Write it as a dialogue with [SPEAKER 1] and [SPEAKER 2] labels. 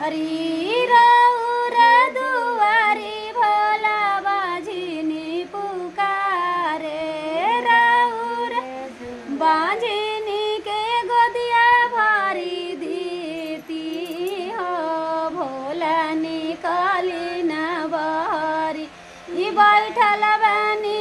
[SPEAKER 1] हरि रौर दुआरी भोला बाझिनी पुकारे रौर बाझिनी के गोदिया भरी दीती हो भोला निकली न बहरी ई बैठल बानी